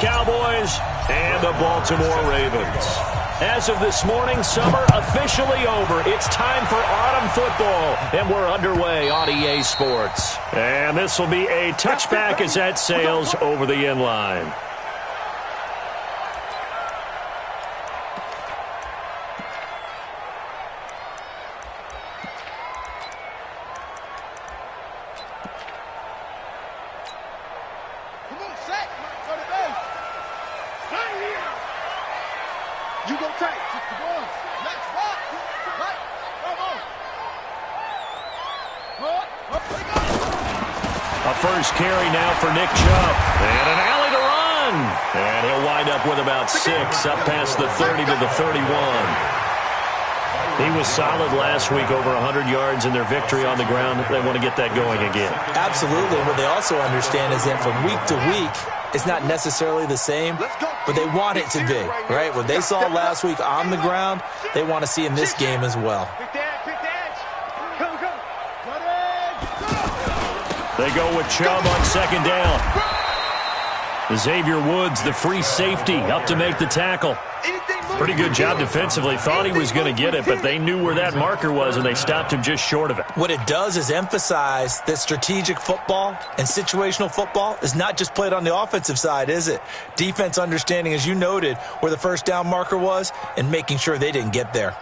Cowboys and the Baltimore Ravens. As of this morning, summer officially over. It's time for autumn football, and we're underway on EA Sports. And this will be a touchback as that sails over the end line. First carry now for Nick Chubb. And an alley to run. And he'll wind up with about 6 up past the 30 to the 31. He was solid last week, over 100 yards in their victory on the ground. They want to get that going again. Absolutely. What they also understand is that from week to week, it's not necessarily the same, but they want it to be, right? What they saw last week on the ground, they want to see in this game as well. They go with Chubb on second down. Xavier Woods, the free safety, up to make the tackle. Pretty good job defensively. Thought he was going to get it, but they knew where that marker was, and they stopped him just short of it. What it does is emphasize that strategic football and situational football is not just played on the offensive side, is it? Defense understanding, as you noted, where the first down marker was and making sure they didn't get there.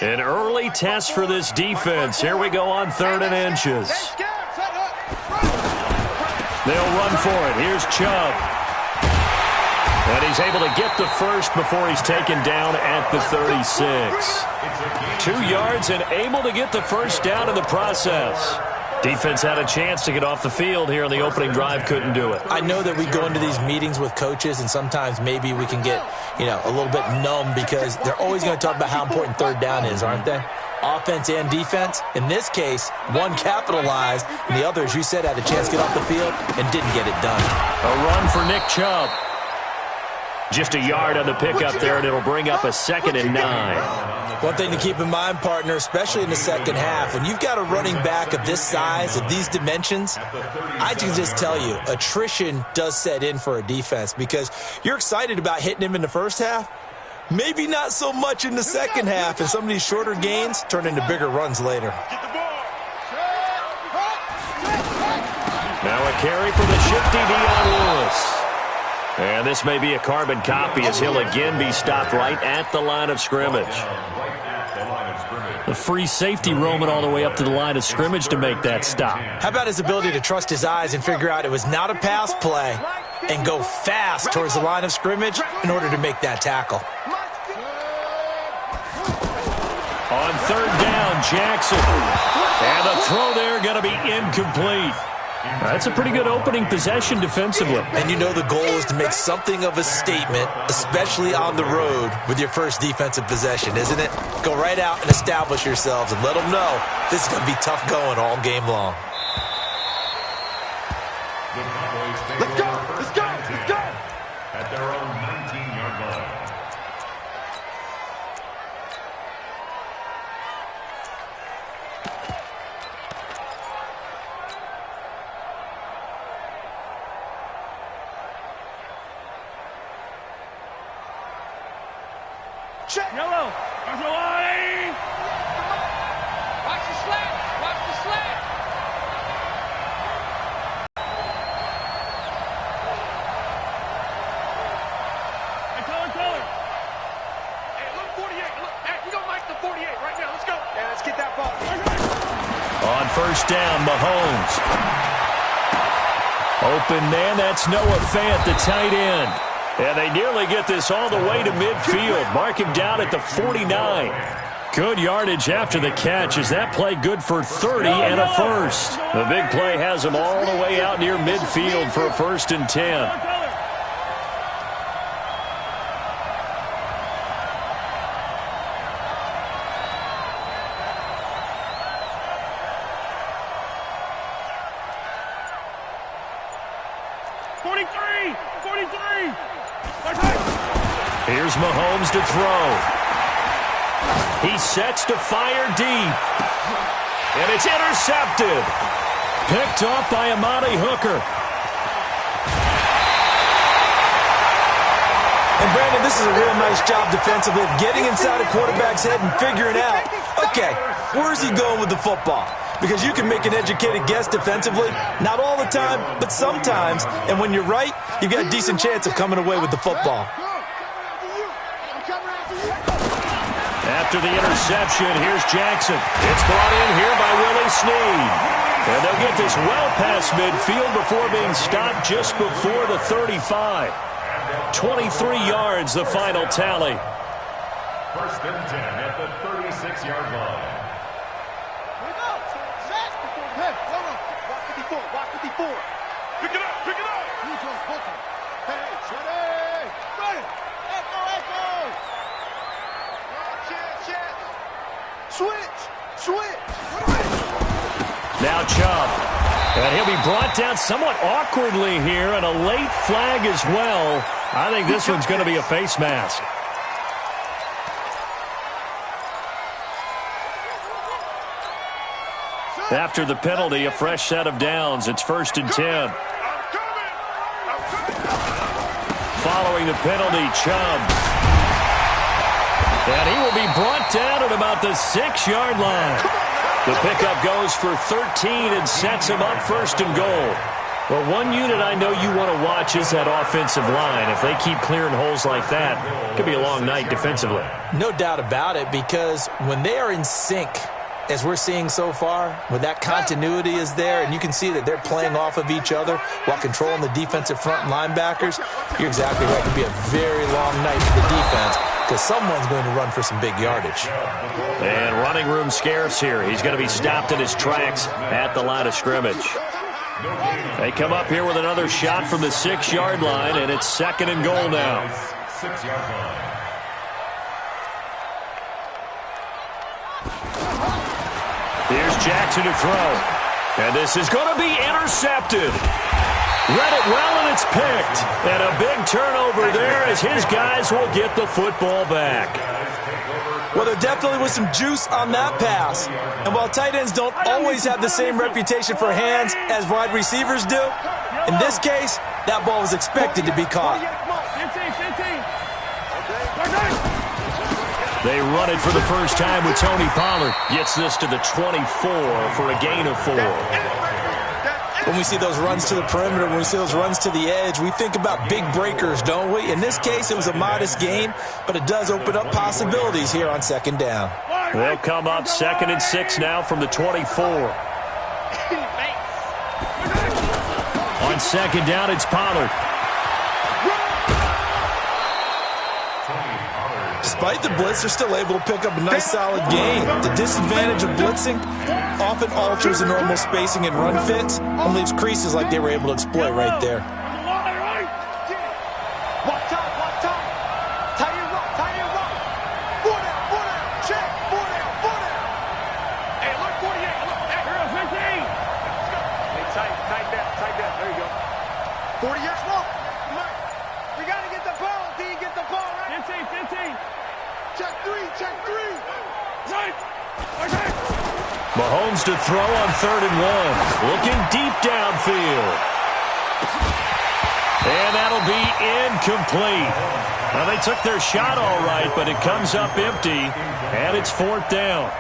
An early test for this defense. Here we go on 3rd and inches. They'll run for it. Here's Chubb. And he's able to get the first before he's taken down at the 36. 2 yards and able to get the first down in the process. Defense had a chance to get off the field here on the opening drive, couldn't do it. I know that we go into these meetings with coaches, and sometimes maybe we can get, a little bit numb because they're always going to talk about how important 3rd down is, aren't they? Offense and defense. In this case, one capitalized, and the other, as you said, had a chance to get off the field and didn't get it done. A run for Nick Chubb. Just a yard on the pickup there, and it'll bring up a 2nd and 9. One thing to keep in mind, partner, especially in the second half, when you've got a running back of this size, of these dimensions, I can just tell you, attrition does set in for a defense because you're excited about hitting him in the first half, maybe not so much in the second half, and some of these shorter gains turn into bigger runs later. Now a carry for the shifty Dion Lewis. And this may be a carbon copy as he'll again be stopped right at the line of scrimmage. The free safety roaming all the way up to the line of scrimmage to make that stop. How about his ability to trust his eyes and figure out it was not a pass play and go fast towards the line of scrimmage in order to make that tackle. On 3rd down, Jackson. And the throw there going to be incomplete. That's a pretty good opening possession defensively. And you know the goal is to make something of a statement, especially on the road with your first defensive possession, isn't it? Go right out and establish yourselves and let them know this is going to be tough going all game long. Let's go! Let's go! Let's go! At their own 19-yard line. Check. Yellow. There's a line. Watch the slant. Watch the slant. Hey, tell him. Hey, look, 48. Look, hey, we gonna make the 48 right now. Let's go. Yeah, let's get that ball. On 1st down, Mahomes. Open man, that's Noah Fant, the tight end. And they nearly get this all the way to midfield. Mark him down at the 49. Good yardage after the catch. Is that play good for 30 and a first? The big play has them all the way out near midfield for a 1st and 10. Here's Mahomes to throw. He sets to fire deep. And it's intercepted. Picked off by Amani Hooker. And Brandon, this is a real nice job defensively of getting inside a quarterback's head and figuring out, okay, where's he going with the football? Because you can make an educated guess defensively, not all the time, but sometimes. And when you're right, you've got a decent chance of coming away with the football. After the interception, here's Jackson. It's brought in here by Willie Snead. And they'll get this well past midfield before being stopped just before the 35. 23 yards, the final tally. First and 10 at the 36-yard line. Watch 54. Pick it up, pick it up. Hey, ready. Ready. Echo. Switch. Now Chubb. And he'll be brought down somewhat awkwardly here, and a late flag as well. I think this one's going to be a face mask. After the penalty, a fresh set of downs. It's 1st and 10. Following the penalty, Chubb. And he will be brought down at about the 6-yard line. The pickup goes for 13 and sets him up 1st and goal. Well, one unit I know you want to watch is that offensive line. If they keep clearing holes like that, it could be a long night defensively. No doubt about it, because when they are in sync, as we're seeing so far, when that continuity is there, and you can see that they're playing off of each other while controlling the defensive front and linebackers, you're exactly right. It could be a very long night for the defense, because someone's going to run for some big yardage. And running room scarce here. He's going to be stopped in his tracks at the line of scrimmage. They come up here with another shot from the 6-yard line, and it's 2nd and goal now. 6-yard line. Here's Jackson to throw. And this is going to be intercepted. Read it well, and it's picked. And a big turnover there as his guys will get the football back. Well, there definitely was some juice on that pass. And while tight ends don't always have the same reputation for hands as wide receivers do, in this case, that ball was expected to be caught. They run it for the first time with Tony Pollard. Gets this to the 24 for a gain of 4. When we see those runs to the perimeter, when we see those runs to the edge, we think about big breakers, don't we? In this case, it was a modest gain, but it does open up possibilities here on 2nd down. They'll come up 2nd and 6 now from the 24. On 2nd down, it's Pollard. Despite the blitz, they're still able to pick up a nice solid gain. The disadvantage of blitzing often alters the normal spacing and run fits and leaves creases like they were able to exploit right there. Mahomes to throw on 3rd and 1. Looking deep downfield. And that'll be incomplete. Now, they took their shot all right, but it comes up empty, and it's 4th down.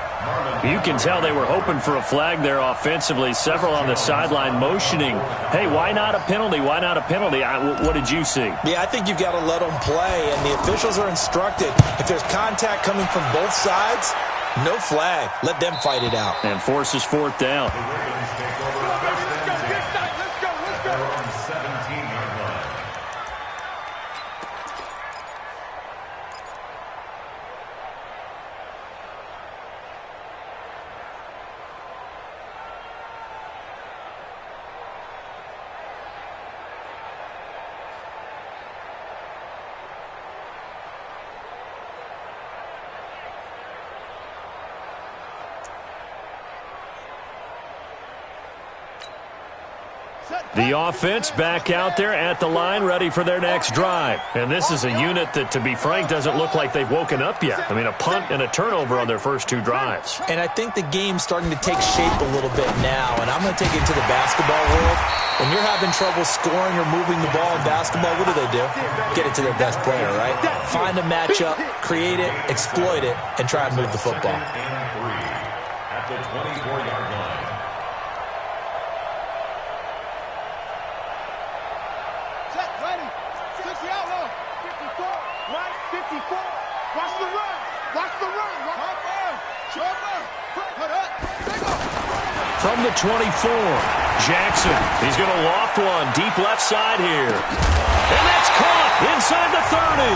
You can tell they were hoping for a flag there offensively. Several on the sideline motioning, hey, why not a penalty? Why not a penalty? What did you see? Yeah, I think you've got to let them play, and the officials are instructed. If there's contact coming from both sides, no flag. Let them fight it out. And forces 4th down. The offense back out there at the line, ready for their next drive. And this is a unit that, to be frank, doesn't look like they've woken up yet. I mean, a punt and a turnover on their first two drives. And I think the game's starting to take shape a little bit now, and I'm going to take it to the basketball world. When you're having trouble scoring or moving the ball in basketball, what do? Get it to their best player, right? Find a matchup, create it, exploit it, and try and move the football. At the 24-yard line. Ready. 60 outlaw. 54. Right. 54. Watch the run. Watch the run. Chopper. Put up. From the 24, Jackson. He's going to loft one deep left side here. And that's caught inside the 30.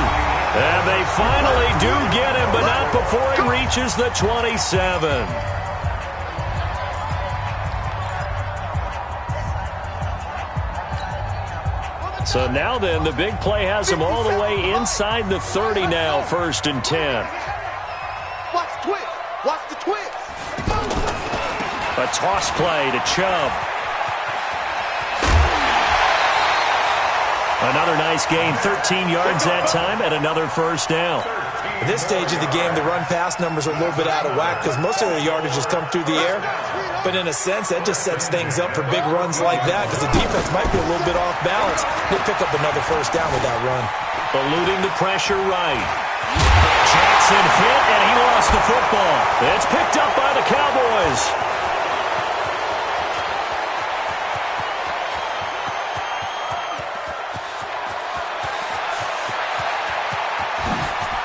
And they finally do get him, but not before he reaches the 27. So now then, the big play has him all the way inside the 30 now, 1st and 10. Watch the twist. Watch the twist. A toss play to Chubb. Another nice gain, 13 yards that time, and another first down. At this stage of the game, the run-pass numbers are a little bit out of whack because most of the yardage has come through the air. But in a sense, that just sets things up for big runs like that because the defense might be a little bit off balance. They pick up another first down with that run. Eluding the pressure right. Jackson hit, and he lost the football. It's picked up by the Cowboys.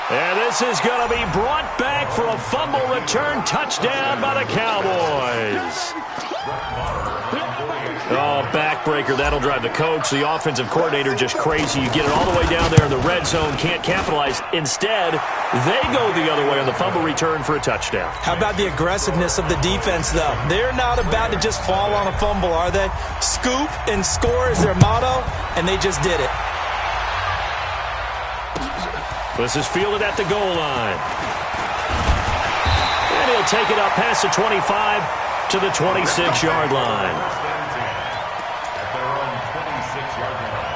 And this is going to be brought back for a fumble return touchdown by the Cowboys. Oh, backbreaker. That'll drive the coach, the offensive coordinator, just crazy. You get it all the way down there in the red zone, can't capitalize. Instead, they go the other way on the fumble return for a touchdown. How about the aggressiveness of the defense, though? They're not about to just fall on a fumble, are they? Scoop and score is their motto, and they just did it. This is fielded at the goal line. And he'll take it up past the 25 to the 26-yard line. At their own 26-yard line.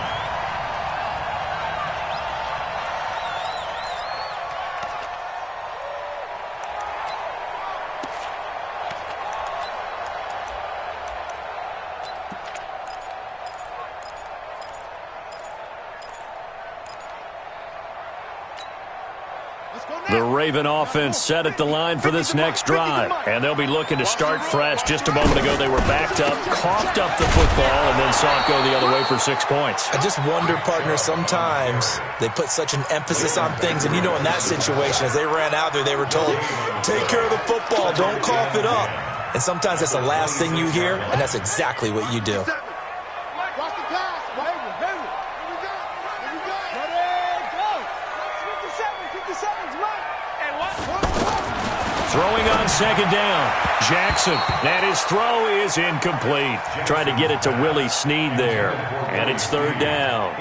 The Raven offense set at the line for this next drive. And they'll be looking to start fresh. Just a moment ago, they were backed up, coughed up the football, and then saw it go the other way for 6 points. I just wonder, partner, sometimes they put such an emphasis on things. And, you know, in that situation, as they ran out there, they were told, take care of the football, don't cough it up. And sometimes that's the last thing you hear, and that's exactly what you do. Watch the pass. Here we go. Ready, go. 57's right. And what? Throwing on second down. Jackson. And his throw is incomplete. Trying to get it to Willie Snead there. And it's 3rd down.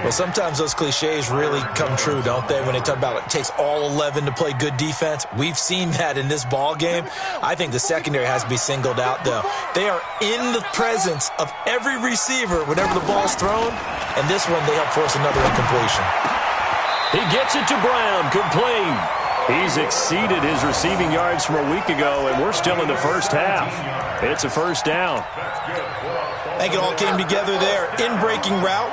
Well, sometimes those cliches really come true, don't they? When they talk about it takes all 11 to play good defense. We've seen that in this ball game. I think the secondary has to be singled out, though. They are in the presence of every receiver whenever the ball's thrown. And this one, they help force another incompletion. He gets it to Brown, complete. He's exceeded his receiving yards from a week ago, and we're still in the first half. It's a first down. I think it all came together there. In-breaking route,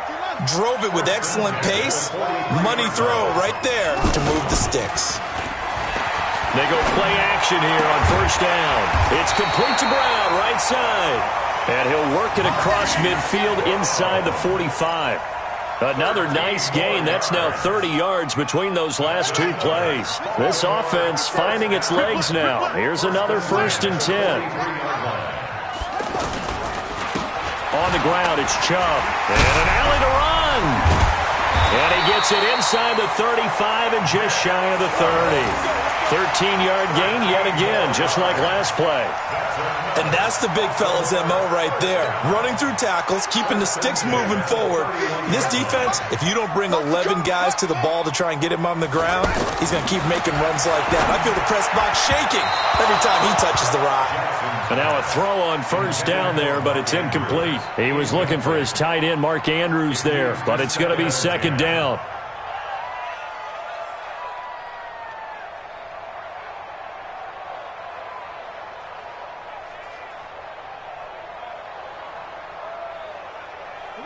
drove it with excellent pace. Money throw right there to move the sticks. They go play action here on first down. It's complete to Brown, right side. And he'll work it across midfield inside the 45. Another nice gain. That's now 30 yards between those last two plays. This offense finding its legs now. Here's another 1st and 10. On the ground, it's Chubb. And an alley to run. And he gets it inside the 35 and just shy of the 30. 13-yard gain yet again, just like last play. And that's the big fella's MO right there. Running through tackles, keeping the sticks moving forward. This defense, if you don't bring 11 guys to the ball to try and get him on the ground, he's going to keep making runs like that. I feel the press box shaking every time he touches the rock. And now a throw on first down there, but it's incomplete. He was looking for his tight end, Mark Andrews, there, but it's going to be second down.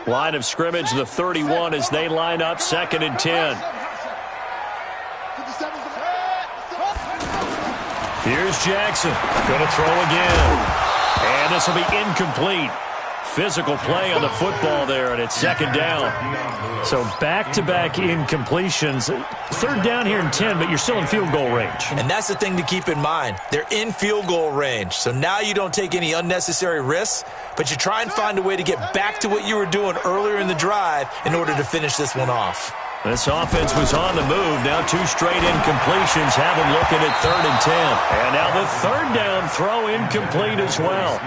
Line of scrimmage, the 31 as they line up, 2nd and 10. Here's Jackson. Going to throw again. And this will be incomplete. Physical play on the football there, and it's 2nd down. So back-to-back incompletions. 3rd down here and 10, but you're still in field goal range. And that's the thing to keep in mind. They're in field goal range. So now you don't take any unnecessary risks, but you try and find a way to get back to what you were doing earlier in the drive in order to finish this one off. This offense was on the move. Now 2 straight incompletions have them looking at 3rd and 10. And now the 3rd down throw incomplete as well.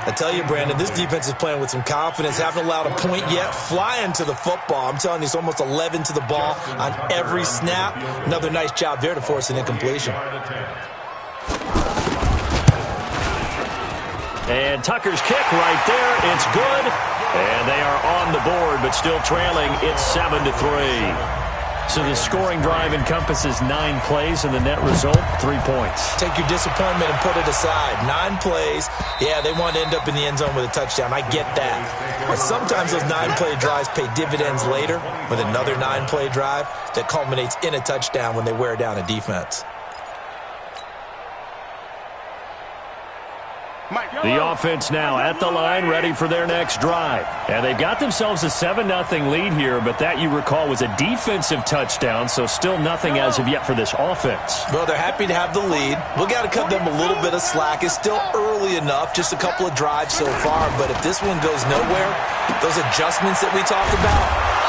I tell you, Brandon, this defense is playing with some confidence. Haven't allowed a point yet. Flying to the football. I'm telling you, it's almost 11 to the ball on every snap. Another nice job there to force an incompletion. And Tucker's kick right there. It's good. And they are on the board, but still trailing. It's 7-3. So the scoring drive encompasses 9 plays, and the net result, 3 points. Take your disappointment and put it aside. 9 plays. Yeah, they want to end up in the end zone with a touchdown. I get that. But sometimes those 9-play drives pay dividends later with another 9-play drive that culminates in a touchdown when they wear down a defense. The offense now at the line, ready for their next drive. And they've got themselves a 7-0 lead here, but that, you recall, was a defensive touchdown, so still nothing as of yet for this offense. Well, they're happy to have the lead. We've got to cut them a little bit of slack. It's still early enough, just a couple of drives so far, but if this one goes nowhere, those adjustments that we talked about,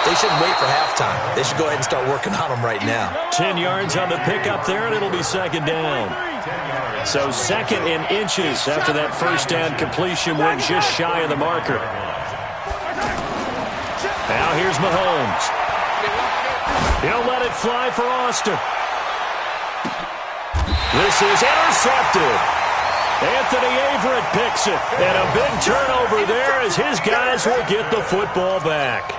they shouldn't wait for halftime. They should go ahead and start working on them right now. 10 yards on the pickup there, and it'll be 2nd down. So 2nd and inches after that first down completion went just shy of the marker. Now here's Mahomes. He'll let it fly for Austin. This is intercepted. Anthony Averett picks it. And a big turnover there as his guys will get the football back.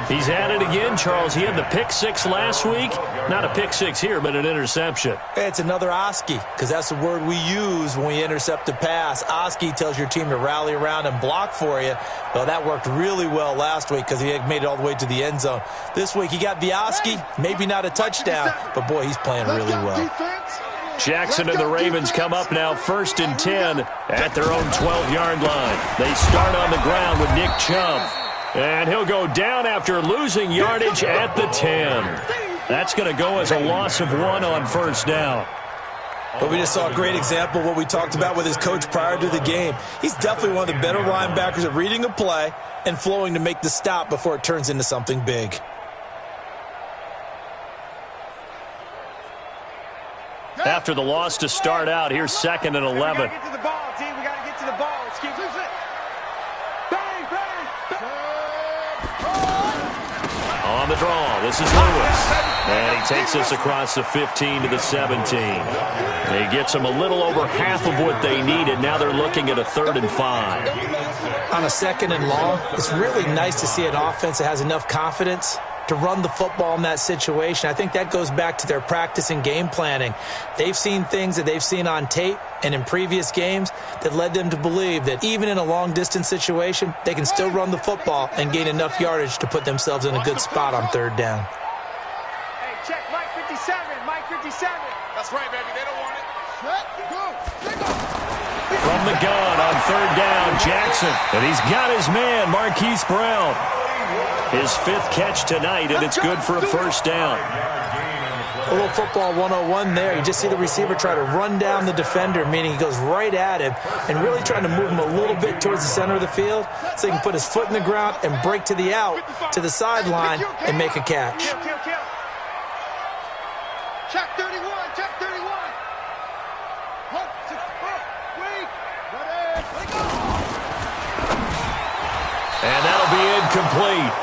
He's at it again, Charles. He had the pick 6 last week. Not a pick 6 here, but an interception. It's another Oski, because that's the word we use when we intercept a pass. Oski tells your team to rally around and block for you. Well, that worked really well last week because he had made it all the way to the end zone. This week he got the Oski, maybe not a touchdown, but boy, he's playing really well. Jackson and the Ravens come up now 1st and 10 at their own 12-yard line. They start on the ground with Nick Chubb. And he'll go down after losing yardage at the 10. That's going to go as a loss of 1 on first down. But we just saw a great example of what we talked about with his coach prior to the game. He's definitely one of the better linebackers at reading a play and flowing to make the stop before it turns into something big. After the loss to start out, here's 2nd and 11. We got to get to the ball, team. We got to get to the ball. Excuse me. Bang, bang, bang. On the draw, this is Lewis. And he takes us across the 15 to the 17. And he gets them a little over half of what they needed. Now they're looking at a 3rd and 5. On a 2nd and long, it's really nice to see an offense that has enough confidence to run the football in that situation. I think that goes back to their practice and game planning. They've seen things that they've seen on tape and in previous games that led them to believe that even in a long-distance situation, they can still run the football and gain enough yardage to put themselves in a good spot on 3rd down. Hey, check Mike 57. Mike 57. That's right, baby. They don't want it. From the gun on 3rd down, Jackson. And he's got his man, Marquise Brown. His 5th catch tonight, and it's good for a first down. A little football 101 there. You just see the receiver try to run down the defender, meaning he goes right at him and really trying to move him a little bit towards the center of the field so he can put his foot in the ground and break to the out, to the sideline, and make a catch. Check 31, check 31. Hook, 6, wait. Ready, go. And that'll be incomplete.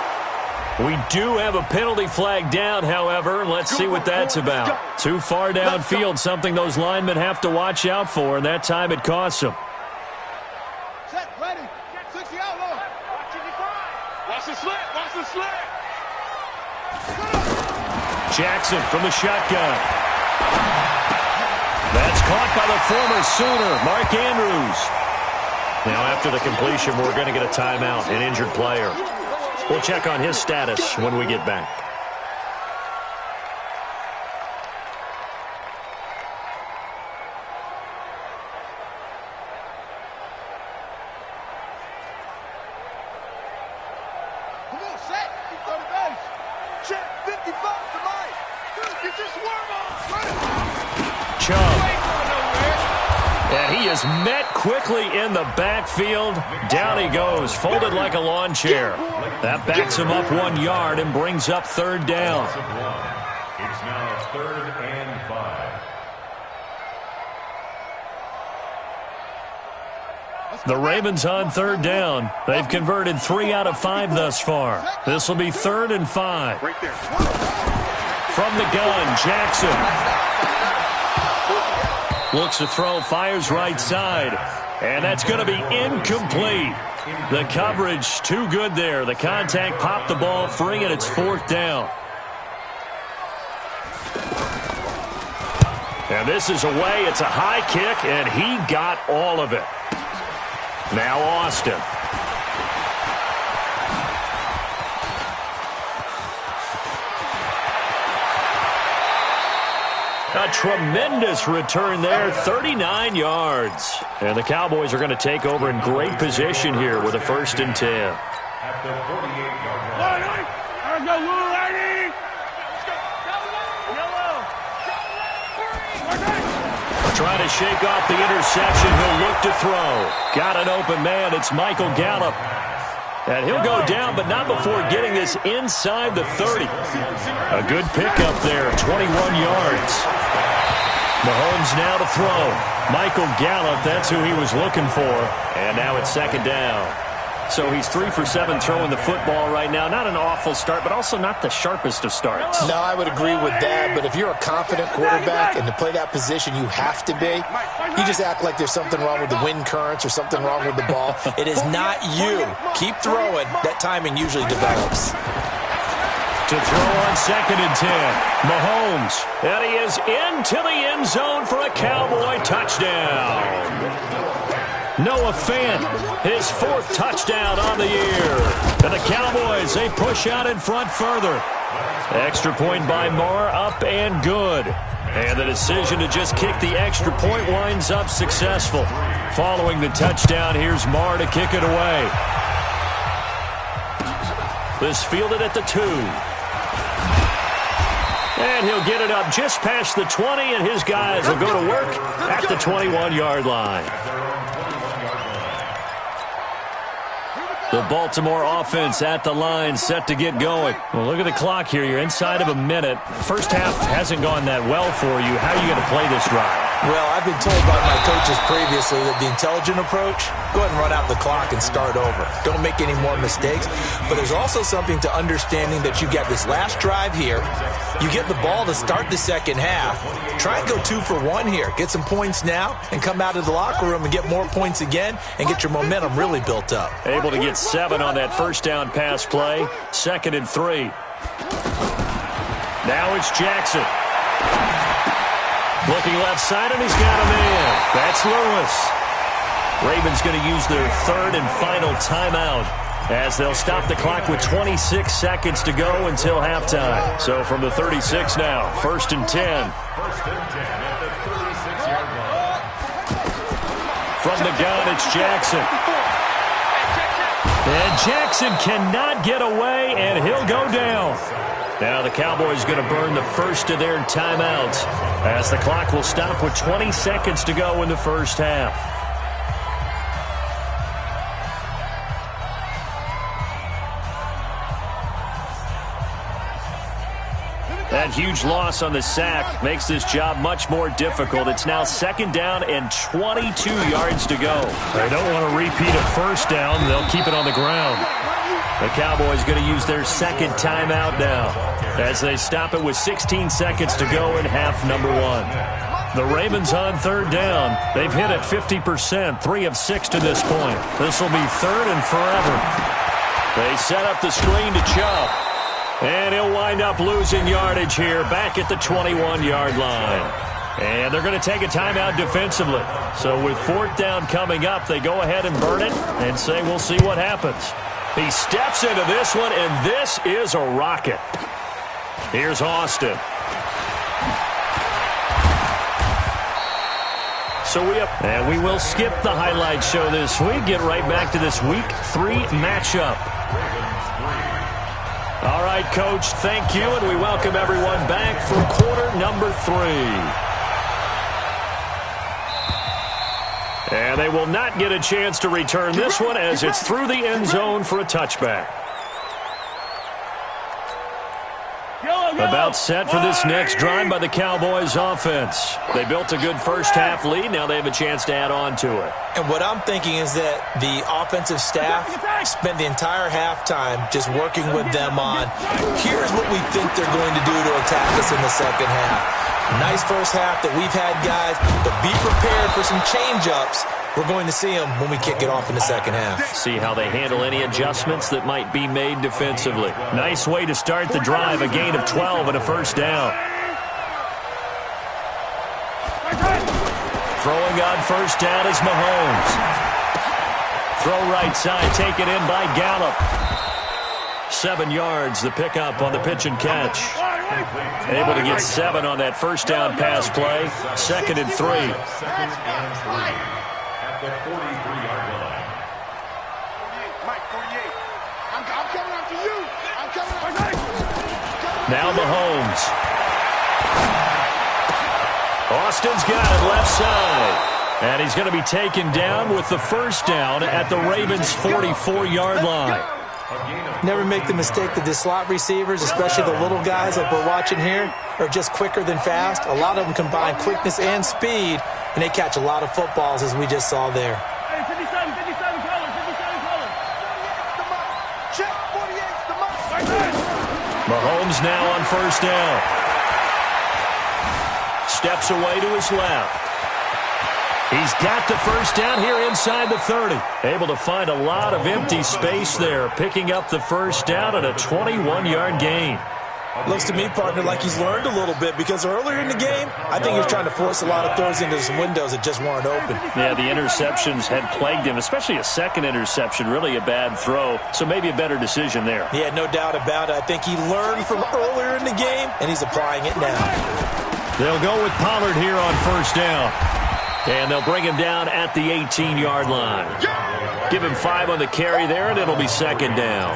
We do have a penalty flag down, however. Let's see what that's about. Too far downfield, something those linemen have to watch out for, and that time it costs them. Set, ready. 60 out low. Watch the slant, watch the slant. Jackson from the shotgun. That's caught by the former Sooner, Mark Andrews. Now, after the completion, we're going to get a timeout, an injured player. We'll check on his status when we get back. Come on, set. You go to base. Check 55 to Mike. Get your swerve on. Chubb. And he is met quickly in the backfield. Down he goes, folded like a lawn chair. That backs him up 1 yard and brings up third down. It's now 3rd and 5. The Ravens on third down. They've converted 3 out of 5 thus far. This will be 3rd and 5. From the gun, Jackson. Looks to throw, fires right side. And that's going to be incomplete. The coverage too good there. The contact popped the ball free, and it's 4th down. And this is away. It's a high kick, and he got all of it. Now Austin. A tremendous return there, 39 yards. And the Cowboys are going to take over in great position here with a 1st and 10. At the 48-yard line. Trying to shake off the interception. He'll look to throw. Got an open man. It's Michael Gallup. And he'll go down, but not before getting this inside the 30. A good pickup there, 21 yards. Mahomes now to throw. Michael Gallup, that's who he was looking for. And now it's 2nd down. So he's 3 for 7 throwing the football right now. Not an awful start, but also not the sharpest of starts. No, I would agree with that, but if you're a confident quarterback and to play that position you have to be, you just act like there's something wrong with the wind currents or something wrong with the ball. It is not you. Keep throwing. That timing usually develops. To throw on 2nd and 10. Mahomes. And he is into the end zone for a Cowboy touchdown. Noah Fant, his 4th touchdown on the year. And the Cowboys, they push out in front further. Extra point by Marr, up and good. And the decision to just kick the extra point winds up successful. Following the touchdown, here's Marr to kick it away. This fielded at the 2. And he'll get it up just past the 20, and his guys will go to work at the 21-yard line. The Baltimore offense at the line, set to get going. Well, look at the clock here. You're inside of a minute. First half hasn't gone that well for you. How are you going to play this drive? Well, I've been told by my coaches previously that the intelligent approach, go ahead and run out the clock and start over. Don't make any more mistakes. But there's also something to understanding that you got this last drive here. You get the ball to start the second half. Try and go 2 for 1 here. Get some points now and come out of the locker room and get more points again and get your momentum really built up. Able to get 7 on that first down pass play. 2nd and 3. Now it's Jackson. Looking left side, and he's got a man. That's Lewis. Ravens going to use their 3rd and final timeout as they'll stop the clock with 26 seconds to go until halftime. So from the 36 now, 1st and 10. 1st and 10 at the 36-yard line. From the gun, it's Jackson. And Jackson cannot get away, and he'll go down. Now the Cowboys going to burn the first of their timeouts as the clock will stop with 20 seconds to go in the first half. That huge loss on the sack makes this job much more difficult. It's now 2nd down and 22 yards to go. They don't want to repeat a first down. They'll keep it on the ground. The Cowboys going to use their 2nd timeout now as they stop it with 16 seconds to go in half number 1. The Ravens on 3rd down. They've hit it 50%, 3 of 6 to this point. This will be 3rd and forever. They set up the screen to Chubb. And he'll wind up losing yardage here back at the 21-yard line. And they're going to take a timeout defensively. So with 4th down coming up, they go ahead and burn it and say we'll see what happens. He steps into this one, and this is a rocket. Here's Austin. And we will skip the highlight show this week. Get right back to this Week 3 matchup. All right, Coach, thank you, and we welcome everyone back for quarter number 3. And they will not get a chance to return this one as it's through the end zone for a touchback. About set for this next drive by the Cowboys offense. They built a good first half lead. Now they have a chance to add on to it. And what I'm thinking is that the offensive staff spent the entire halftime just working with them on, here's what we think they're going to do to attack us in the second half. Nice first half that we've had, guys, but be prepared for some change-ups. We're going to see them when we kick it off in the second half. See how they handle any adjustments that might be made defensively. Nice way to start the drive, a gain of 12 and a first down. Throwing on first down is Mahomes. Throw right side, taken in by Gallup. 7 yards, the pickup on the pitch and catch. Able to get 7 on that first down pass play. 2nd and 3. At the 43-yard line. Mike, 48. I'm coming after you. I'm coming after you. Now Mahomes. Austin's got it left side. And he's going to be taken down with the first down at the Ravens' 44-yard line. Never make the mistake that the slot receivers, especially the little guys like we're watching here, are just quicker than fast. A lot of them combine quickness and speed, and they catch a lot of footballs, as we just saw there. Hey, 57 color. Check, 48's the mark. Mahomes now on first down. Steps away to his left. He's got the first down here inside the 30. Able to find a lot of empty space there, picking up the first down at a 21-yard gain. Looks to me, partner, like he's learned a little bit because earlier in the game, I think he was trying to force a lot of throws into some windows that just weren't open. Yeah, the interceptions had plagued him, especially a second interception, really a bad throw, so maybe a better decision there. Yeah, no doubt about it. I think he learned from earlier in the game, and he's applying it now. They'll go with Pollard here on first down. And they'll bring him down at the 18-yard line. Give him 5 on the carry there, and it'll be 2nd down.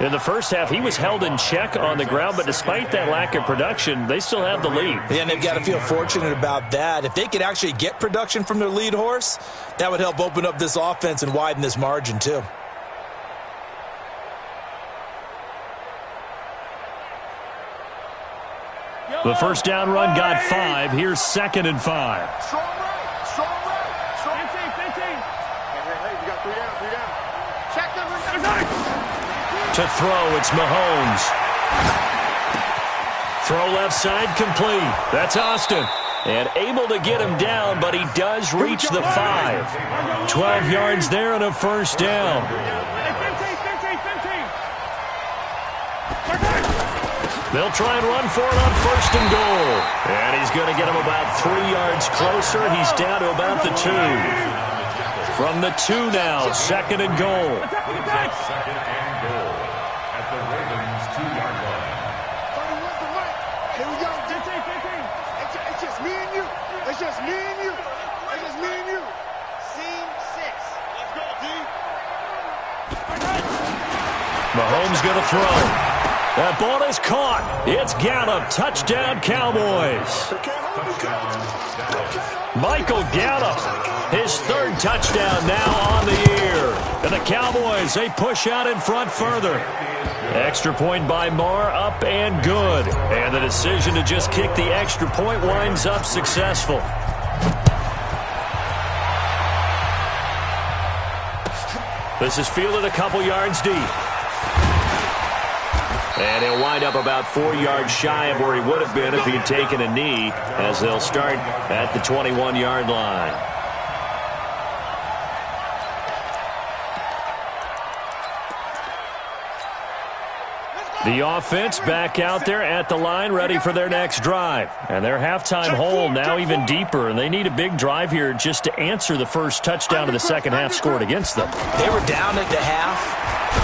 In the first half, he was held in check on the ground, but despite that lack of production, they still have the lead. Yeah, and they've got to feel fortunate about that. If they could actually get production from their lead horse, that would help open up this offense and widen this margin, too. The first down run got 5. Here's 2nd and 5. Strong right. 15. Hey, we got 3 down. Check them. To throw, it's Mahomes. Throw left side, complete. That's Austin. And able to get him down, but he does reach the 5. 12 yards there and a first down. 15. They'll try and run for it on first and goal. And he's going to get him about 3 yards closer. He's down to about the 2. From the 2 now, 2nd and goal. 2nd and goal at the Ravens' 2-yard line. Here we go. 15. It's just me and you. It's just me and you. Seam 6. Let's go, D. Mahomes going to throw. That ball is caught. It's Gallup. Touchdown, Cowboys. Michael Gallup, his third touchdown now on the year. And the Cowboys, they push out in front further. Extra point by Marr, up and good. And the decision to just kick the extra point winds up successful. This is fielded a couple yards deep. And he'll wind up about 4 yards shy of where he would have been if he'd taken a knee, as they'll start at the 21-yard line. The offense back out there at the line, ready for their next drive. And their halftime hole now even deeper, and they need a big drive here just to answer the first touchdown of the second half scored against them. They were down at the half.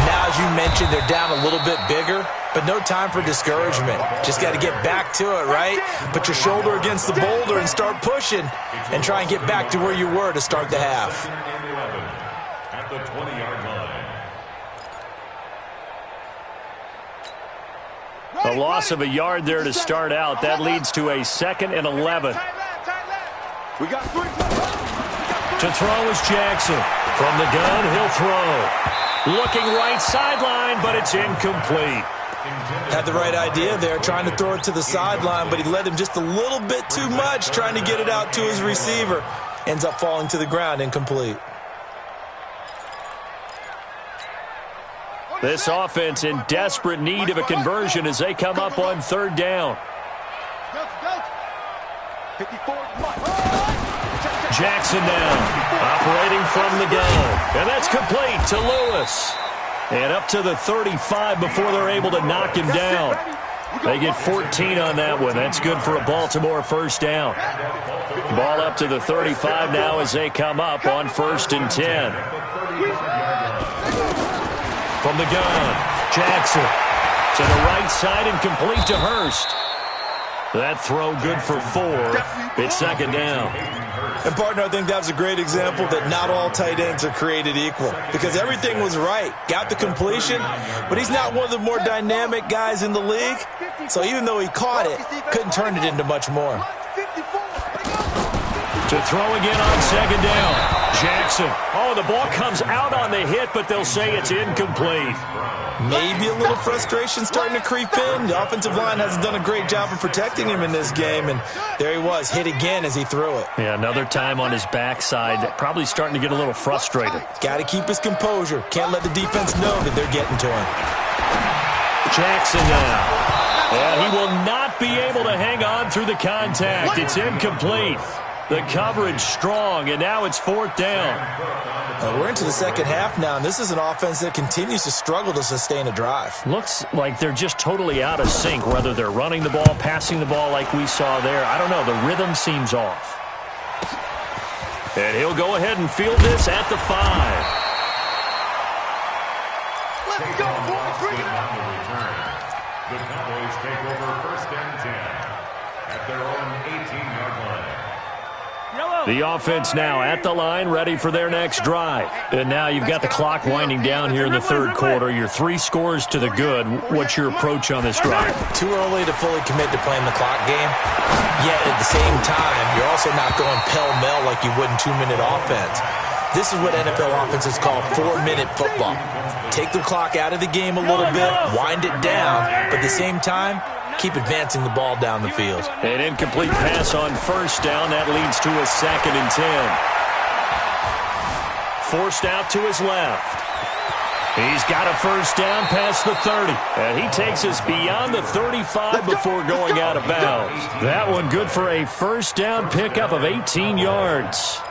Now, as you mentioned, they're down a little bit bigger, but no time for discouragement. Just got to get back to it, right? Put your shoulder against the boulder and start pushing and try and get back to where you were to start the half. At the 20-yard line. A loss of a yard there to start out. That leads to a 2nd and 11. We got 3 To throw is Jackson. From the gun, he'll throw. Looking right sideline, but it's incomplete. Had the right idea there, trying to throw it to the sideline, but he led him just a little bit too much, trying to get it out to his receiver. Ends up falling to the ground, incomplete. This offense in desperate need of a conversion as they come up on 3rd down. Jackson now, operating from the gun. And that's complete to Lewis. And up to the 35 before they're able to knock him down. They get 14 on that one. That's good for a Baltimore first down. Ball up to the 35 now as they come up on 1st and 10. From the gun, Jackson to the right side and complete to Hurst. That throw good for 4. It's 2nd down. And, partner, I think that was a great example that not all tight ends are created equal, because everything was right. Got the completion, but he's not one of the more dynamic guys in the league. So even though he caught it, couldn't turn it into much more. To throw again on 2nd down. Jackson. Oh, the ball comes out on the hit, but they'll say it's incomplete. Maybe a little frustration starting to creep in. The offensive line hasn't done a great job of protecting him in this game, and there he was, hit again as he threw it. Yeah, another time on his backside, probably starting to get a little frustrated. Got to keep his composure. Can't let the defense know that they're getting to him. Jackson now. And he will not be able to hang on through the contact. It's incomplete. The coverage strong, and now it's 4th down. We're into the second half now, and this is an offense that continues to struggle to sustain a drive. Looks like they're just totally out of sync, whether they're running the ball, passing the ball like we saw there. I don't know. The rhythm seems off. And he'll go ahead and field this at the 5. Let's go, boys. Bring it up. The Cowboys take over 1st and 10 at their own 18-yard line. The offense now at the line, ready for their next drive. And now you've got the clock winding down here in the 3rd quarter. Your 3 scores to the good. What's your approach on this drive? Too early to fully commit to playing the clock game. Yet at the same time, you're also not going pell-mell like you would in 2-minute offense. This is what NFL offenses call 4-minute football. Take the clock out of the game a little bit, wind it down, but at the same time, keep advancing the ball down the field. An incomplete pass on 1st down. That leads to a 2nd and 10. Forced out to his left. He's got a 1st down past the 30. And he takes us beyond the 35 before going out of bounds. That one good for a 1st down pickup of 18 yards.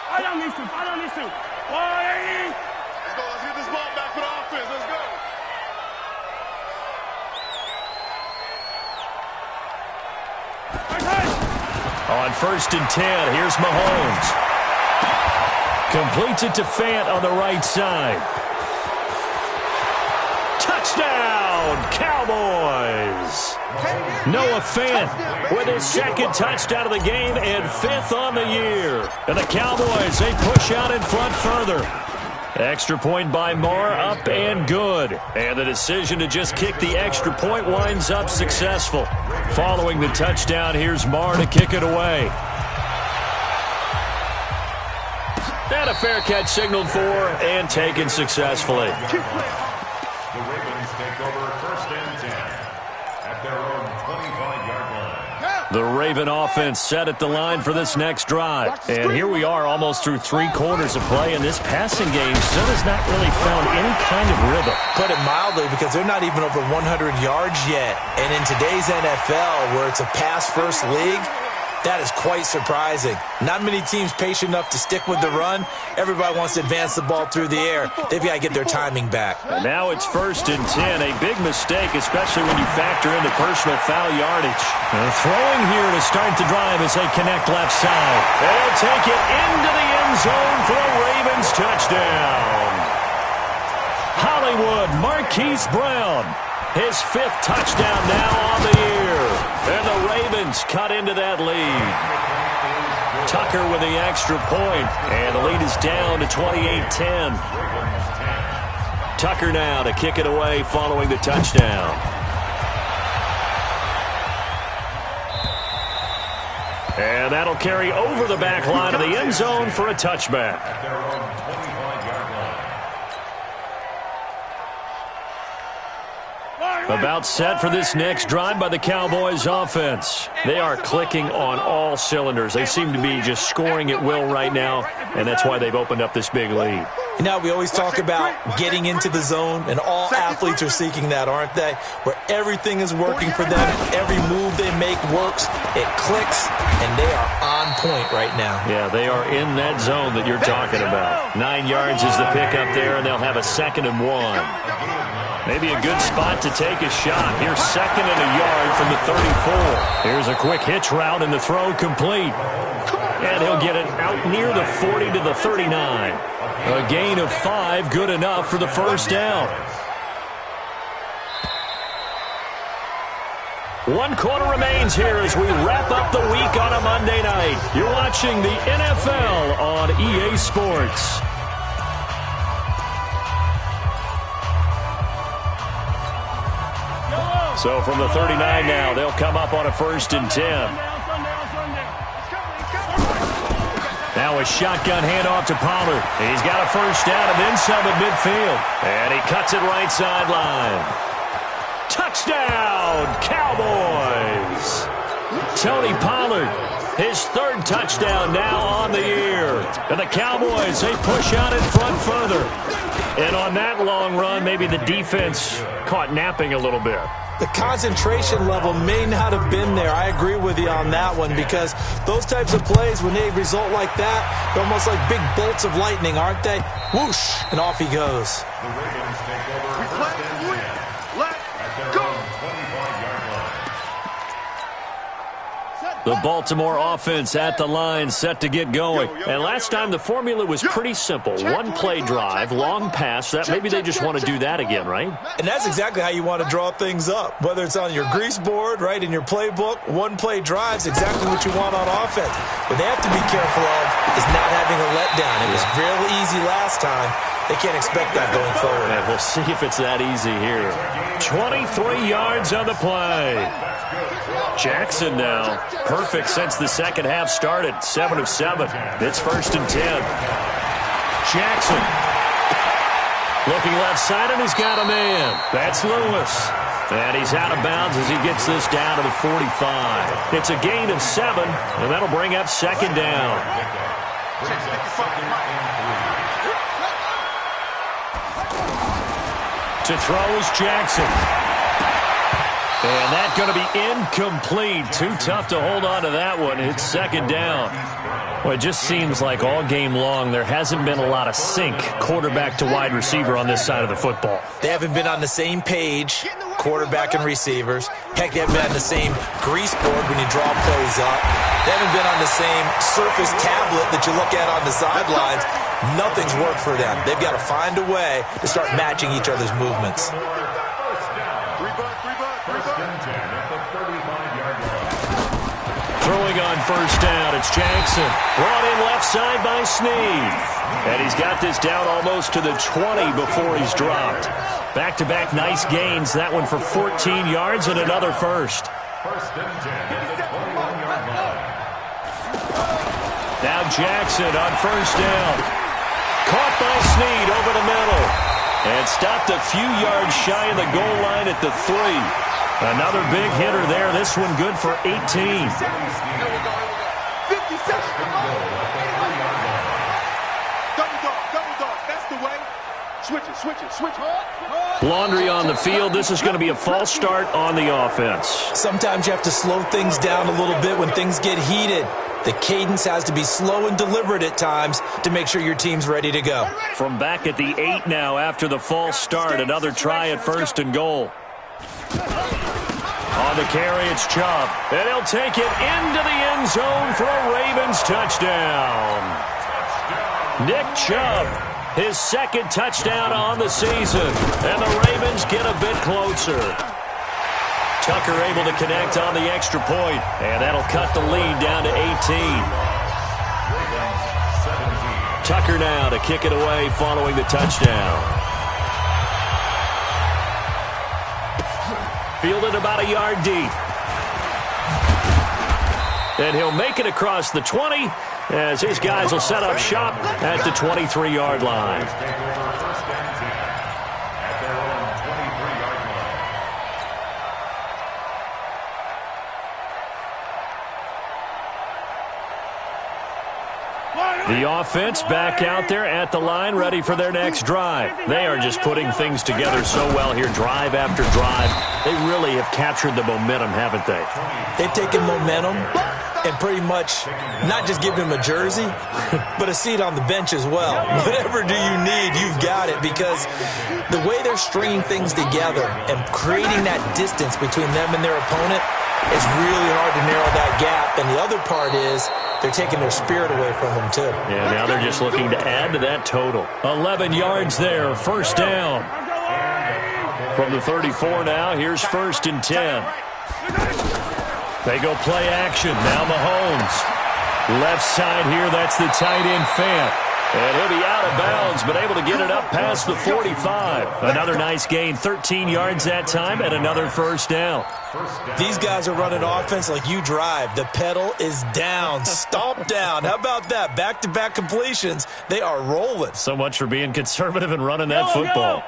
I don't need to. Let's go. Let's get this ball back for the offense. Let's go. On 1st and 10, here's Mahomes. Completes it to Fant on the right side. Touchdown, Cowboys! Noah Fant with his 2nd touchdown of the game and 5th on the year. And the Cowboys, they push out in front further. Extra point by Marr, up and good. And the decision to just kick the extra point winds up successful. Following the touchdown, here's Marr to kick it away. And a fair catch signaled for and taken successfully. The Ravens take over 1st and 10 at their own 25-yard line. The Raven offense set at the line for this next drive. And here we are almost through 3 quarters of play, and this passing game still has not really found any kind of rhythm. Put it mildly, because they're not even over 100 yards yet. And in today's NFL, where it's a pass-first league, that is quite surprising. Not many teams patient enough to stick with the run. Everybody wants to advance the ball through the air. They've got to get their timing back. And now it's 1st and 10. A big mistake, especially when you factor in the personal foul yardage. And throwing here to start the drive as they connect left side. They'll take it into the end zone for a Ravens touchdown. Hollywood Marquise Brown. His 5th touchdown now on the year. And the Ravens cut into that lead. Tucker with the extra point. And the lead is down to 28-10. Tucker now to kick it away following the touchdown. And that'll carry over the back line of the end zone for a touchback. About set for this next drive by the Cowboys offense. They are clicking on all cylinders. They seem to be just scoring at will right now, and that's why they've opened up this big lead. You know, we always talk about getting into the zone, and all athletes are seeking that, aren't they? Where everything is working for them. Every move they make works. It clicks, and they are on point right now. Yeah, they are in that zone that you're talking about. 9 yards is the pickup there, and they'll have a 2nd and 1. Maybe a good spot to take a shot. Here's 2nd and a yard from the 34. Here's a quick hitch route and the throw complete. And he'll get it out near the 40 to the 39. A gain of 5, good enough for the 1st down. 1 quarter remains here as we wrap up the week on a Monday night. You're watching the NFL on EA Sports. So from the 39 now, they'll come up on a 1st and 10. Now a shotgun handoff to Pollard. He's got a 1st down and then some at midfield. And he cuts it right sideline. Touchdown, Cowboys! Tony Pollard, his 3rd touchdown now on the year. And the Cowboys, they push out in front further. And on that long run, maybe the defense caught napping a little bit. The concentration level may not have been there. I agree with you on that one, because those types of plays, when they result like that, they're almost like big bolts of lightning, aren't they? Whoosh, and off he goes. The Ravens take over 1st and 10 at their own 25-yard line. The Baltimore offense at the line, set to get going. And last time the formula was pretty simple. 1-play drive, long pass. That maybe they just want to do that again, right? And that's exactly how you want to draw things up. Whether it's on your grease board, right, in your playbook, 1-play drive's exactly what you want on offense. What they have to be careful of is not having a letdown. It was real easy last time. They can't expect that going forward. And we'll see if it's that easy here. 23 yards on the play. Jackson now, perfect since the 2nd half started, 7 of 7. It's 1st and 10. Jackson looking left side, and he's got a man. That's Lewis. And he's out of bounds as he gets this down to the 45. It's a gain of 7, and that'll bring up 2nd down. To throw is Jackson. And that's going to be incomplete. Too tough to hold on to that one. It's 2nd down. Well, it just seems like all game long there hasn't been a lot of sync quarterback to wide receiver on this side of the football. They haven't been on the same page, quarterback and receivers. Heck, they haven't been on the same grease board when you draw plays up. They haven't been on the same Surface tablet that you look at on the sidelines. Nothing's worked for them. They've got to find a way to start matching each other's movements. throwing on first down. It's Jackson. Brought in left side by Snead. And he's got this down almost to the 20 before he's dropped. Back-to-back nice gains. That one for 14 yards and another first. First and 10 at the 21-yard line. Now Jackson on first down. Caught by Snead over the middle. And stopped a few yards shy of the goal line at the 3. Another big hitter there. This one good for 18. 50 seconds. Double dog. That's the way. Switch it. Laundry on the field. This is going to be a false start on the offense. Sometimes you have to slow things down a little bit when things get heated. The cadence has to be slow and deliberate at times to make sure your team's ready to go. From back at the 8 now after the false start. Another try at first and goal. On the carry, it's Chubb. And he'll take it into the end zone for a Ravens touchdown. Nick Chubb, his second touchdown on the season. And the Ravens get a bit closer. Tucker able to connect on the extra point. And that'll cut the lead down to 18. Tucker now to kick it away following the touchdown. Fielded about a yard deep. And he'll make it across the 20 as his guys will set up shop at the 23-yard line. The offense back out there at the line, ready for their next drive. They are just putting things together so well here, drive after drive. They really have captured the momentum, haven't they? They've taken momentum and pretty much not just given him a jersey, but a seat on the bench as well. Whatever do you need, you've got it, because the way they're stringing things together and creating that distance between them and their opponent is really hard to narrow that gap. And the other part is they're taking their spirit away from them, too. Yeah, now they're just looking to add to that total. 11 yards there, first down. From the 34 now, here's first and 10. They go play action. Now Mahomes. Left side here, that's the tight end Fant. And he'll be out of bounds, but able to get it up past the 45. Another nice gain, 13 yards that time, and another first down. These guys are running offense like you drive. The pedal is down, stomp down. How about that? Back-to-back completions. They are rolling. So much for being conservative and running that football.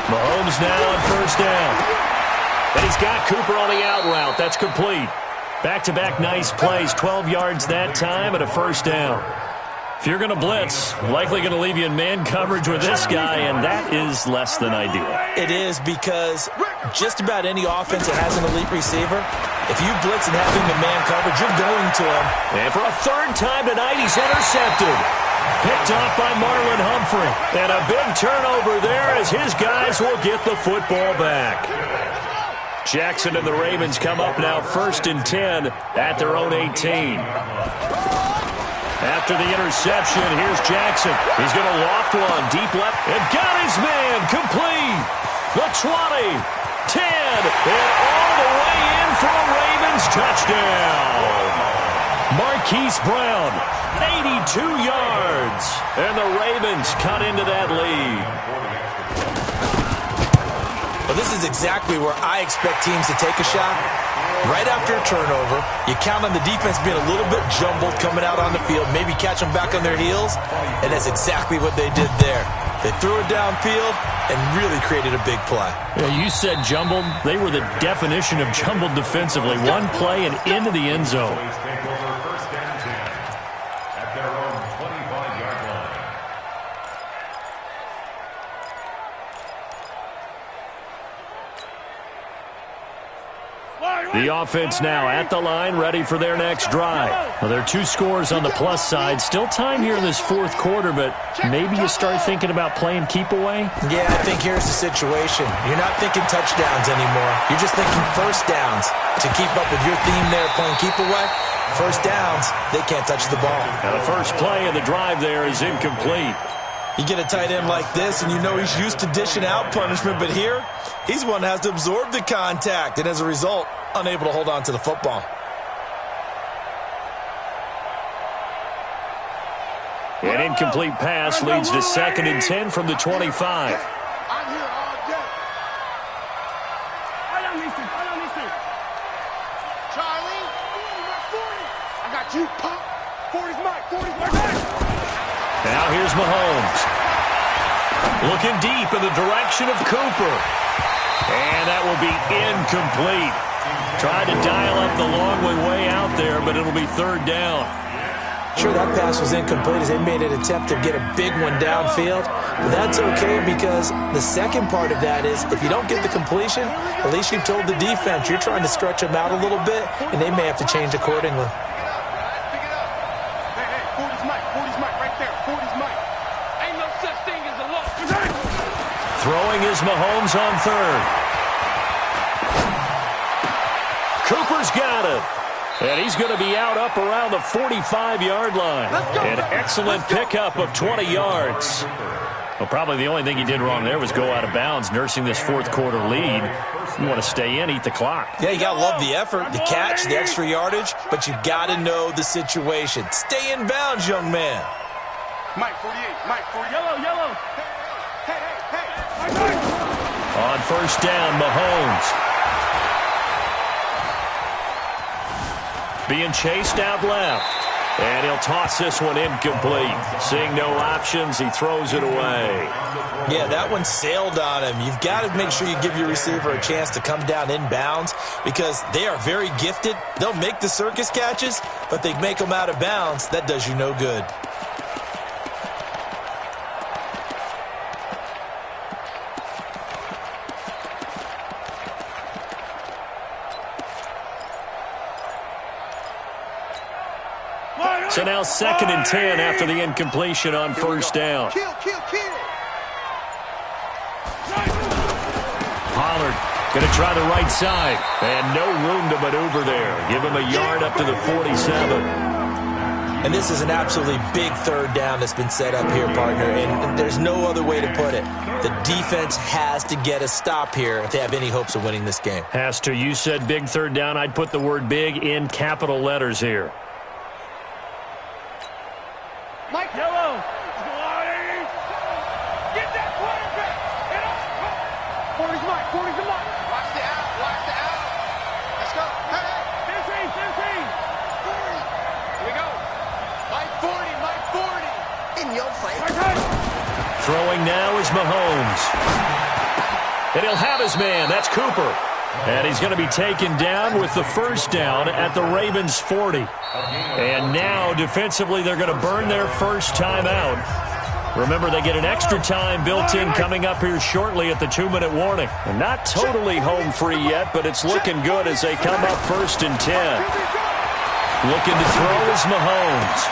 Mahomes now on first down. And he's got Cooper on the out route. That's complete. Back-to-back nice plays. 12 yards that time and a first down. If you're going to blitz, likely going to leave you in man coverage with this guy, and that is less than ideal. It is, because just about any offense that has an elite receiver, if you blitz and have him in man coverage, you're going to him. And for a third time tonight, he's intercepted. Picked off by Marlon Humphrey. And a big turnover there as his guys will get the football back. Jackson and the Ravens come up now first and 10 at their own 18. After the interception, here's Jackson. He's going to loft one deep left and got his man complete. The 20, 10, and all the way in for a Ravens touchdown. Marquise Brown, 82 yards, and the Ravens cut into that lead. Well, this is exactly where I expect teams to take a shot. Right after a turnover, you count on the defense being a little bit jumbled coming out on the field, maybe catch them back on their heels, and that's exactly what they did there. They threw it downfield and really created a big play. Yeah, you said jumbled. They were the definition of jumbled defensively. One play and into the end zone. The offense now at the line, ready for their next drive. Well, there are two scores on the plus side. Still time here in this fourth quarter, but maybe you start thinking about playing keep away? Yeah, I think here's the situation. You're not thinking touchdowns anymore. You're just thinking first downs. To keep up with your theme there, playing keep away, first downs, they can't touch the ball. Now the first play of the drive there is incomplete. You get a tight end like this, and you know he's used to dishing out punishment, but here, he's the one that has to absorb the contact, and as a result, unable to hold on to the football. An incomplete pass leads to 2nd and 10 from the 25. I'm here all day. Charlie, I got you, punk. 40's mine, 40's mine. Now here's Mahomes. Looking deep in the direction of Cooper. And that will be incomplete. Tried to dial up the long way out there, but it'll be 3rd down. Sure, that pass was incomplete as they made an attempt to get a big one downfield. But that's okay because the second part of that is if you don't get the completion, at least you've told the defense you're trying to stretch them out a little bit, and they may have to change accordingly. Throwing is Mahomes on 3rd. Cooper's got it. And he's going to be out up around the 45-yard line. An excellent pickup of 20 yards. Well, probably the only thing he did wrong there was go out of bounds, nursing this 4th quarter lead. You want to stay in, eat the clock. Yeah, you got to love the effort, the catch, the extra yardage, but you got to know the situation. Stay in bounds, young man. Mike, 48, Mike, 40. Yellow. On 1st down, Mahomes. Being chased out left. And he'll toss this one incomplete. Seeing no options, he throws it away. Yeah, that one sailed on him. You've got to make sure you give your receiver a chance to come down inbounds because they are very gifted. They'll make the circus catches, but they make them out of bounds. That does you no good. So now 2nd and 10 after the incompletion on 1st down. Kill. Pollard going to try the right side. And no room to maneuver there. Give him a yard up to the 47. And this is an absolutely big 3rd down that's been set up here, partner. And there's no other way to put it. The defense has to get a stop here if they have any hopes of winning this game. Has to. You said big 3rd down. I'd put the word big in capital letters here. Mike, yellow. Get that quarterback. Get up. 40's mine. Watch the out. Let's go. Hey. 15. 40. Here we go. Mike 40. In your face. Throwing now is Mahomes. And he'll have his man. That's Cooper. And he's going to be taken down with the 1st down at the Ravens' 40. And now, defensively, they're going to burn their first time out. Remember, they get an extra time built in coming up here shortly at the 2-minute warning. And not totally home free yet, but it's looking good as they come up 1st and 10. Looking to throw is Mahomes.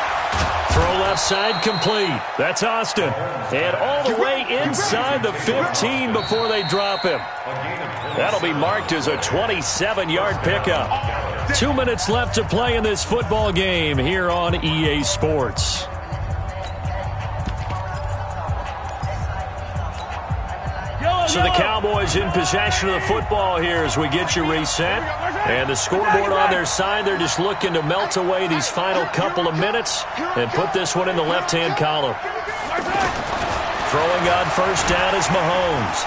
Throw left side complete. That's Austin. And all the way inside the 15 before they drop him. That'll be marked as a 27-yard pickup. 2 minutes left to play in this football game here on EA Sports. So the Cowboys in possession of the football here as we get you reset. And the scoreboard on their side, they're just looking to melt away these final couple of minutes and put this one in the left-hand column. Throwing on 1st down is Mahomes.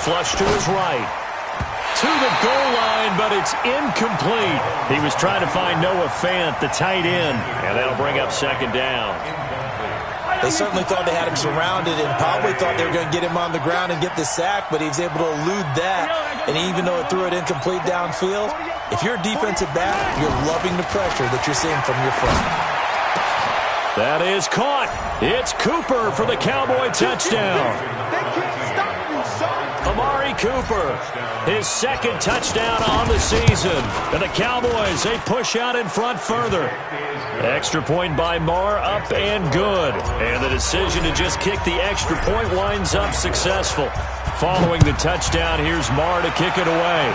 Flush to his right. To the goal line, but it's incomplete. He was trying to find Noah Fant, the tight end, and that'll bring up 2nd down. They certainly thought they had him surrounded and probably thought they were going to get him on the ground and get the sack, but he was able to elude that. And even though it threw it incomplete downfield, if you're a defensive back, you're loving the pressure that you're seeing from your front. That is caught. It's Cooper for the Cowboy touchdown. Amari Cooper, his 2nd touchdown on the season. And the Cowboys, they push out in front further. Extra point by Marr, up and good. And the decision to just kick the extra point winds up successful. Following the touchdown, here's Marr to kick it away.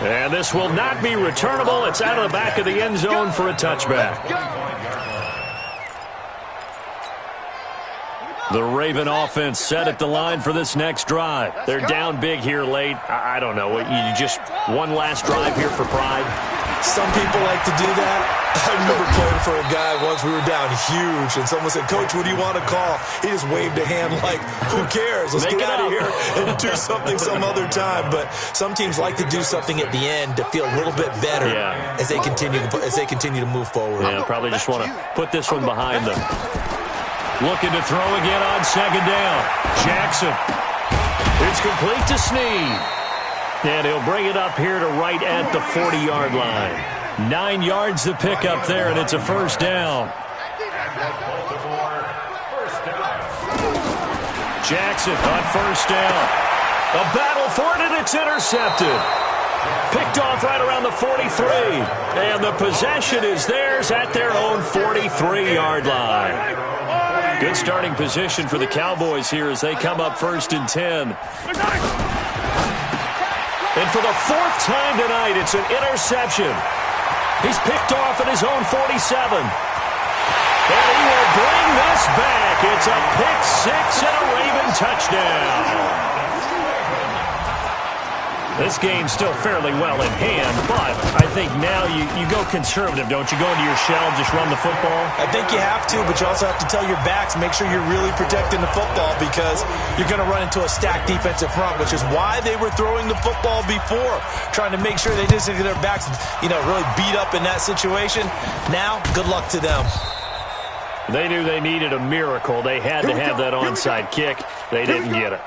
And this will not be returnable. It's out of the back of the end zone for a touchback. The Raven offense set at the line for this next drive. They're down big here late. I don't know. You just one last drive here for pride? Some people like to do that. I remember playing for a guy once. We were down huge, and someone said, "Coach, what do you want to call?" He just waved a hand like, who cares? Let's get out of here and do something some other time. But some teams like to do something at the end to feel a little bit better as they continue to move forward. Yeah, probably just want to put this one behind them. Looking to throw again on second down. Jackson. It's complete to Snead. And he'll bring it up here to right at the 40-yard line. 9 yards to pick up there, and it's a first down. Jackson on first down. A battle for it, and it's intercepted. Picked off right around the 43. And the possession is theirs at their own 43-yard line. Good starting position for the Cowboys here as they come up 1st and 10. And for the 4th time tonight, it's an interception. He's picked off at his own 47. And he will bring this back. It's a pick six and a Raven touchdown. This game's still fairly well in hand, but I think now you go conservative, don't you? Go into your shell, just run the football? I think you have to, but you also have to tell your backs, make sure you're really protecting the football because you're going to run into a stacked defensive front, which is why they were throwing the football before, trying to make sure they didn't get their backs, really beat up in that situation. Now, good luck to them. They knew they needed a miracle. They had to have that onside kick. They didn't get it.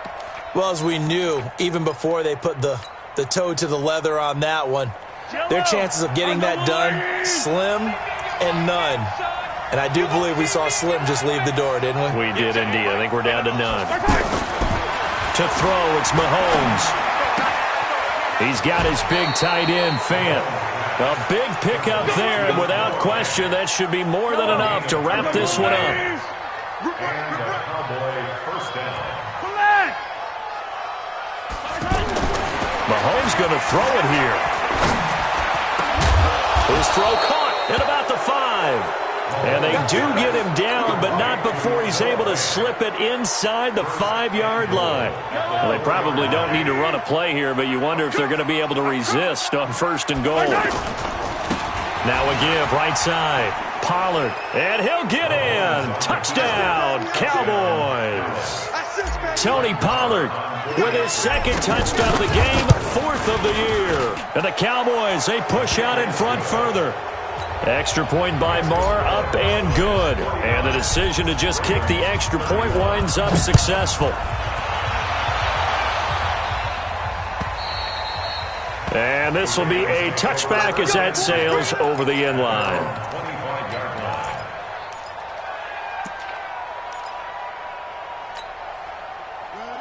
Well, as we knew, even before they put the toe to the leather on that one, their chances of getting that done, slim and none. And I do believe we saw Slim just leave the door, didn't we? We did indeed. I think we're down to none. To throw, it's Mahomes. He's got his big tight end, Fant. A big pickup there, and without question, that should be more than enough to wrap this one up. Mahomes going to throw it here. His throw caught at about the 5. And they do get him down, but not before he's able to slip it inside the 5-yard line. Well, they probably don't need to run a play here, but you wonder if they're going to be able to resist on 1st and goal. Now a give, right side. Pollard, and he'll get in. Touchdown, Cowboys. Tony Pollard with his 2nd touchdown of the game, 4th of the year. And the Cowboys, they push out in front further. Extra point by Marr, up and good. And the decision to just kick the extra point winds up successful. And this will be a touchback as that sails over the end line.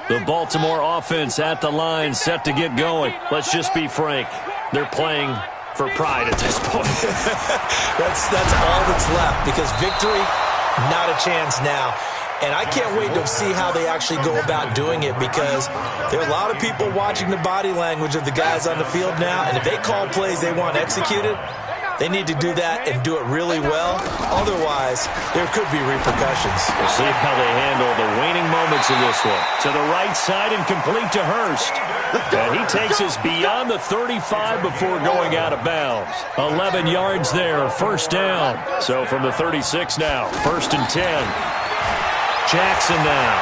The Baltimore offense at the line, set to get going. Let's just be frank. They're playing for pride at this point. That's all that's left because victory, not a chance now. And I can't wait to see how they actually go about doing it because there are a lot of people watching the body language of the guys on the field now. And if they call plays they want executed, they need to do that and do it really well. Otherwise, there could be repercussions. We'll see how they handle the waning moments of this one. To the right side and complete to Hurst. And he takes us beyond the 35 before going out of bounds. 11 yards there, 1st down. So from the 36 now, 1st and 10. Jackson now.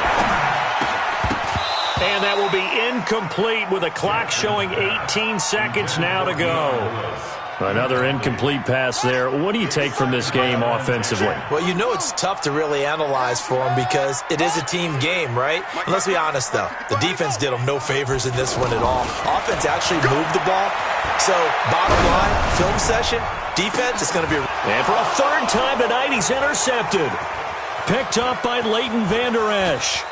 And that will be incomplete with a clock showing 18 seconds now to go. Another incomplete pass there. What do you take from this game offensively? Well, it's tough to really analyze for them because it is a team game, right? And let's be honest, though. The defense did them no favors in this one at all. Offense actually moved the ball. So, bottom line, film session, defense is going to be... And for a 3rd time tonight, he's intercepted. Picked up by Leighton Vander Esch.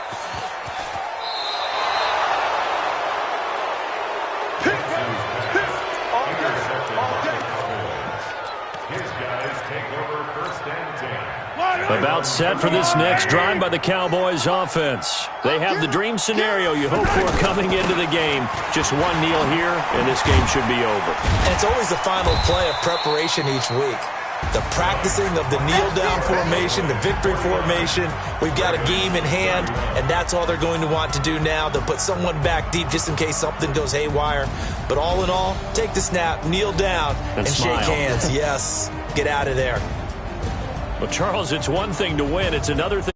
About set for this next drive by the Cowboys offense. They have the dream scenario you hope for coming into the game. Just one kneel here, and this game should be over. And it's always the final play of preparation each week. The practicing of the kneel-down formation, the victory formation. We've got a game in hand, and that's all they're going to want to do now. They'll put someone back deep just in case something goes haywire. But all in all, take the snap, kneel down, and shake hands. Yes, get out of there. Well, Charles, it's one thing to win. It's another thing.